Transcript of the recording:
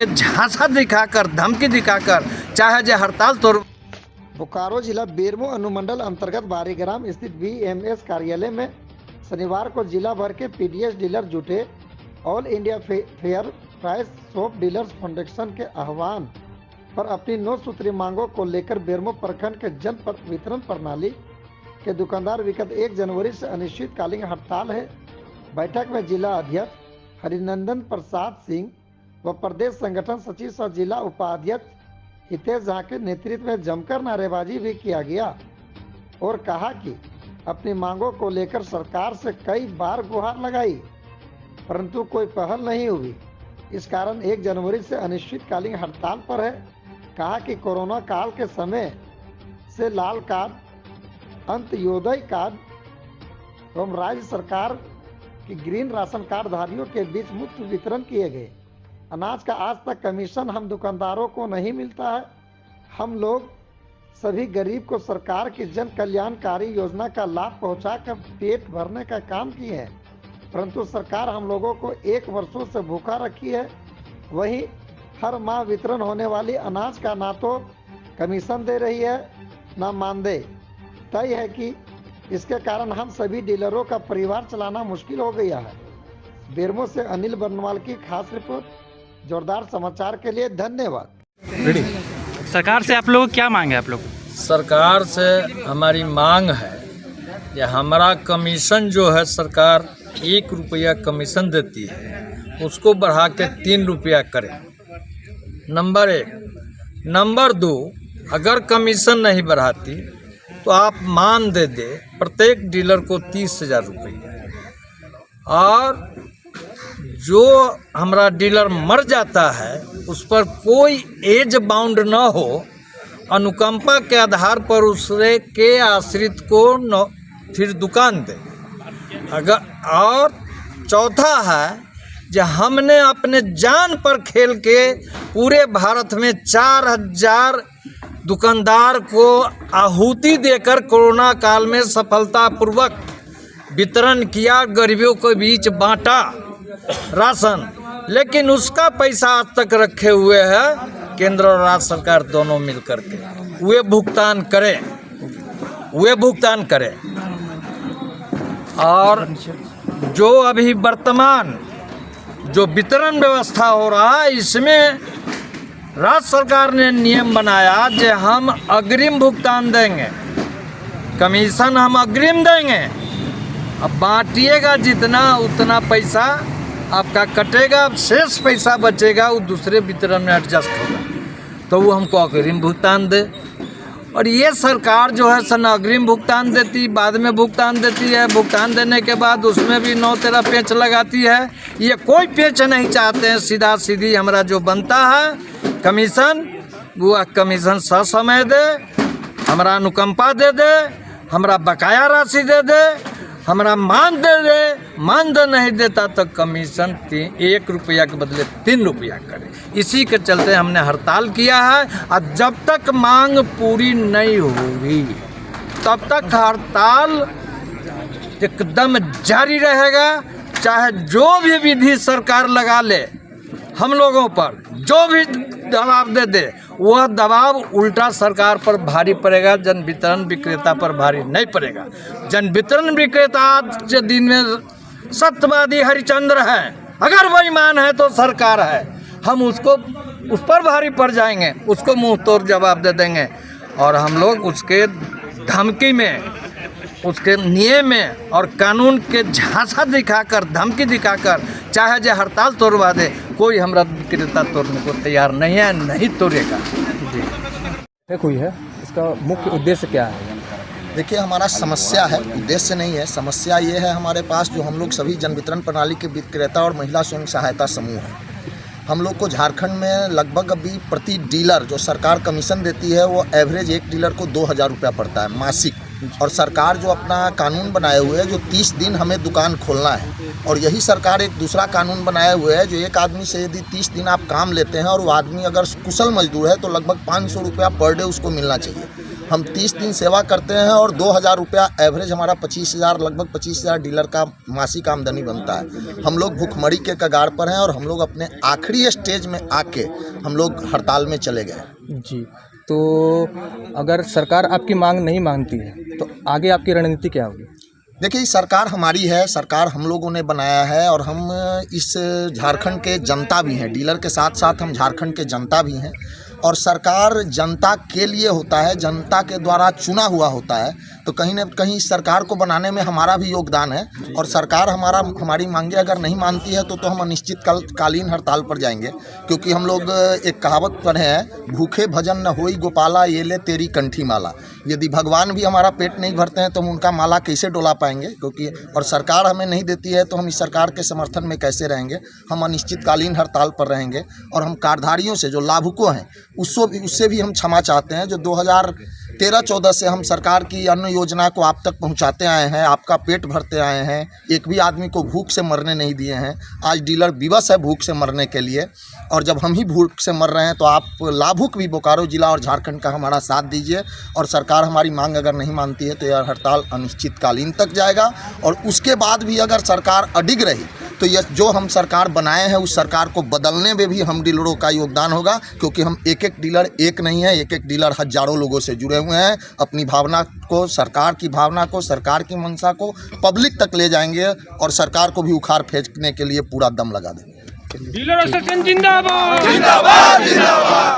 झांसा दिखाकर, धमकी दिखाकर चाहे जो हड़ताल तोड़। बोकारो जिला बेरमो अनुमंडल अंतर्गत बारीग्राम स्थित बीएमएस कार्यालय में शनिवार को जिला भर के पीडीएस डीलर जुटे। All India fair price shop dealers foundation के आह्वान पर अपनी 9 सूत्री मांगों को लेकर बेरमो प्रखंड के जन वितरण प्रणाली के दुकानदार विगत 1 जनवरी से अनिश्चितकालीन हड़ताल है। बैठक में जिला अध्यक्ष हरिनंदन प्रसाद सिंह व प्रदेश संगठन सचिव सह जिला उपाध्यक्ष हितेश झा के नेतृत्व में जमकर नारेबाजी भी किया गया और कहा कि अपनी मांगों को लेकर सरकार से कई बार गुहार लगाई, परंतु कोई पहल नहीं हुई। इस कारण 1 जनवरी से अनिश्चितकालीन हड़ताल पर है। कहा कि कोरोना काल के समय से लाल कार्ड, अंत्योदय कार्ड एवं राज्य सरकार की ग्रीन राशन कार्ड धारियों के बीच मुफ्त वितरण किए गए। अनाज का आज तक कमीशन हम दुकानदारों को नहीं मिलता है। हम लोग सभी गरीब को सरकार की जन कल्याणकारी योजना का लाभ पहुंचाकर पेट भरने का काम किए हैं, परंतु सरकार हम लोगों को 1 वर्षों से भूखा रखी है। वहीं हर माह वितरण होने वाली अनाज का ना तो कमीशन दे रही है ना मानदेय। तय है कि इसके कारण हम सभी डीलरों का परिवार चलाना मुश्किल हो गया है। बेरमो से अनिल बर्नवाल की खास रिपोर्ट। जोरदार समाचार के लिए धन्यवाद। सरकार से आप लोग क्या मांगे? आप लोग सरकार से हमारी मांग है कि हमारा कमीशन जो है, सरकार 1 रुपया कमीशन देती है, उसको बढ़ा के 3 रुपया करे। नंबर 1। नंबर 2, अगर कमीशन नहीं बढ़ाती तो आप मान दे प्रत्येक डीलर को 30,000 रुपये, और जो हमारा डीलर मर जाता है उस पर कोई एज बाउंड न हो, अनुकंपा के आधार पर उसरे के आश्रित को न फिर दुकान दे। अगर और चौथा है जो हमने अपने जान पर खेल के पूरे भारत में 4,000 दुकानदार को आहुति देकर कोरोना काल में सफलतापूर्वक वितरण किया, गरीबों के बीच बांटा राशन, लेकिन उसका पैसा आज तक रखे हुए है केंद्र और राज्य सरकार दोनों मिलकर के। वे भुगतान करें। और जो अभी वर्तमान जो वितरण व्यवस्था हो रहा है, इसमें राज्य सरकार ने नियम बनाया कि हम अग्रिम भुगतान देंगे, कमीशन हम अग्रिम देंगे, अब बांटिएगा जितना उतना पैसा आपका कटेगा, शेष पैसा बचेगा वो दूसरे वितरण में एडजस्ट होगा, तो वो हमको अग्रिम भुगतान दे। और ये सरकार जो है सन अग्रिम भुगतान देती, बाद में भुगतान देती है, भुगतान देने के बाद उसमें भी 9-13 पेच लगाती है। ये कोई पेच नहीं चाहते हैं, सीधा सीधी हमारा जो बनता है कमीशन, वो कमीशन ससमय दे, हमारा अनुकंपा दे दे, हमारा बकाया राशि दे दे, हमारा मानदेय नहीं देता तो कमीशन 1 रुपया के बदले 3 रुपया करे। इसी के चलते हमने हड़ताल किया है, और जब तक मांग पूरी नहीं होगी तब तक हड़ताल एकदम जारी रहेगा। चाहे जो भी विधि सरकार लगा ले, हम लोगों पर जो भी दबाव दे वह दबाव उल्टा सरकार पर भारी पड़ेगा, जन वितरण विक्रेता पर भारी नहीं पड़ेगा। जन वितरण विक्रेता आज के दिन में सत्यवादी हरिचंद्र है, अगर बेईमान है तो सरकार है, हम उस पर भारी पड़ जाएंगे, उसको मुंह तोड़ जवाब दे देंगे। और हम लोग उसके धमकी में, उसके नियम में और कानून के झांसा दिखाकर, धमकी दिखाकर चाहे जो हड़ताल तोड़वा दे, कोई हमारा विक्रेता तोड़ने को तैयार नहीं है, नहीं तोड़ेगा। जी कोई है, इसका मुख्य उद्देश्य क्या है? देखिए, हमारा समस्या है, उद्देश्य नहीं है। समस्या ये है हमारे पास, जो हम लोग सभी जन वितरण प्रणाली के विक्रेता और महिला स्वयं सहायता समूह हैं, हम लोग को झारखंड में लगभग अभी प्रति डीलर जो सरकार कमीशन देती है, वो एवरेज एक डीलर को 2,000 रुपया पड़ता है मासिक और सरकार जो अपना कानून बनाए हुए है जो 30 दिन हमें दुकान खोलना है, और यही सरकार एक दूसरा कानून बनाए हुए है जो एक आदमी से यदि 30 दिन आप काम लेते हैं और वो आदमी अगर कुशल मजदूर है तो लगभग 500 रुपया पर डे उसको मिलना चाहिए। हम 30 दिन सेवा करते हैं और 2000 रुपया एवरेज हमारा 25,000 लगभग 25,000 डीलर का मासिक आमदनी बनता है। हम लोग भूखमरी के कगार पर हैं और हम लोग अपने आखिरी स्टेज में आके हम लोग हड़ताल में चले गए। जी, तो अगर सरकार आपकी मांग नहीं मानती है तो आगे आपकी रणनीति क्या होगी? देखिए, सरकार हमारी है, सरकार हम लोगों ने बनाया है और हम इस झारखंड के जनता भी हैं, डीलर के साथ साथ हम झारखंड के जनता भी हैं। और सरकार जनता के लिए होता है, जनता के द्वारा चुना हुआ होता है, तो कहीं ना कहीं सरकार को बनाने में हमारा भी योगदान है। और सरकार हमारी मांगे अगर नहीं मानती है तो हम अनिश्चितकालीन हड़ताल पर जाएंगे, क्योंकि हम लोग एक कहावत पढ़े हैं, भूखे भजन न होई गोपाला ये ले तेरी कंठी माला। यदि भगवान भी हमारा पेट नहीं भरते हैं तो हम उनका माला कैसे डोला पाएंगे, क्योंकि और सरकार हमें नहीं देती है तो हम इस सरकार के समर्थन में कैसे रहेंगे। हम अनिश्चितकालीन हड़ताल पर रहेंगे और हम कार्डधारियों से जो लाभुकों हैं उससे भी हम क्षमा चाहते हैं। जो 2013-14 से हम सरकार की अन्न योजना को आप तक पहुंचाते आए हैं, आपका पेट भरते आए हैं, एक भी आदमी को भूख से मरने नहीं दिए हैं। आज डीलर विवश है भूख से मरने के लिए, और जब हम ही भूख से मर रहे हैं तो आप लाभुक भी बोकारो जिला और झारखंड का हमारा साथ दीजिए। और सरकार हमारी मांग अगर नहीं मानती है तो यह हड़ताल अनिश्चितकालीन तक जाएगा। और उसके बाद भी अगर सरकार अडिग रही तो यह जो हम सरकार बनाए हैं उस सरकार को बदलने में भी हम डीलरों का योगदान होगा, क्योंकि हम एक डीलर एक नहीं है, एक डीलर हजारों लोगों से जुड़े हुए हैं। अपनी भावना को, सरकार की भावना को, सरकार की मंशा को पब्लिक तक ले जाएंगे और सरकार को भी उखाड़ फेंकने के लिए पूरा दम लगा देंगे। डीलर एसोसिएशन जिंदाबाद।